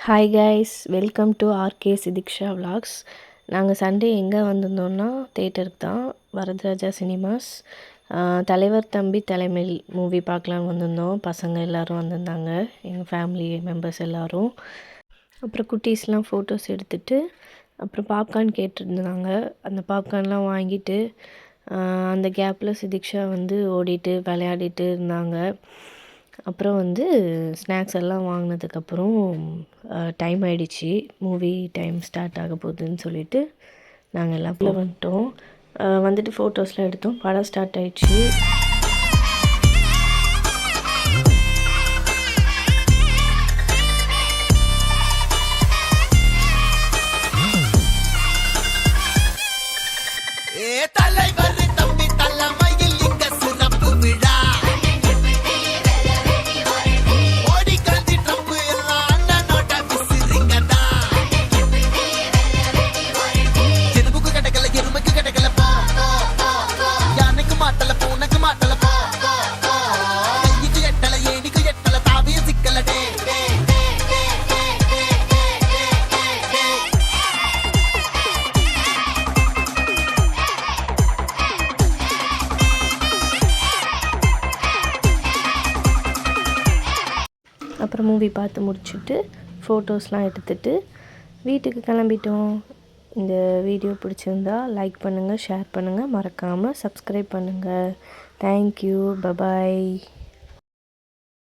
Hi guys, welcome to RK Sidhiksha vlogs. நாங்கள் Sunday எங்கே வந்திருந்தோம்னா தேட்டருக்கு தான், வரதராஜா சினிமாஸ். தலைவர் தம்பி தலைமையில் மூவி பார்க்கலான்னு வந்திருந்தோம். பசங்க எல்லோரும் வந்திருந்தாங்க, எங்கள் ஃபேமிலி மெம்பர்ஸ் எல்லோரும். அப்புறம் குட்டீஸ்லாம் ஃபோட்டோஸ் எடுத்துகிட்டு அப்புறம் பாப்கார்ன் கேட்டிருந்தாங்க. அந்த பாப்கார்ன்லாம் வாங்கிட்டு அந்த கேப்பில் சிதிக்ஷா ஓடிட்டு விளையாடிட்டு இருந்தாங்க. அப்புறம் ஸ்நாக்ஸ் எல்லாம் வாங்கினதுக்கப்புறம் டைம் ஆகிடுச்சி, மூவி டைம் ஸ்டார்ட் ஆக போகுதுன்னு சொல்லிட்டு நாங்கள் எல்லாம் வந்துட்டோம். ஃபோட்டோஸ்லாம் எடுத்தோம். படம் ஸ்டார்ட் ஆகிடுச்சி. அப்புறம் மூவி பார்த்து முடிச்சுட்டு ஃபோட்டோஸ்லாம் எடுத்துகிட்டு வீட்டுக்கு கிளம்பிட்டோம். இந்த வீடியோ பிடிச்சிருந்தா லைக் பண்ணுங்கள், ஷேர் பண்ணுங்கள், மறக்காமல் சப்ஸ்கிரைப் பண்ணுங்கள். Thank you, bye bye.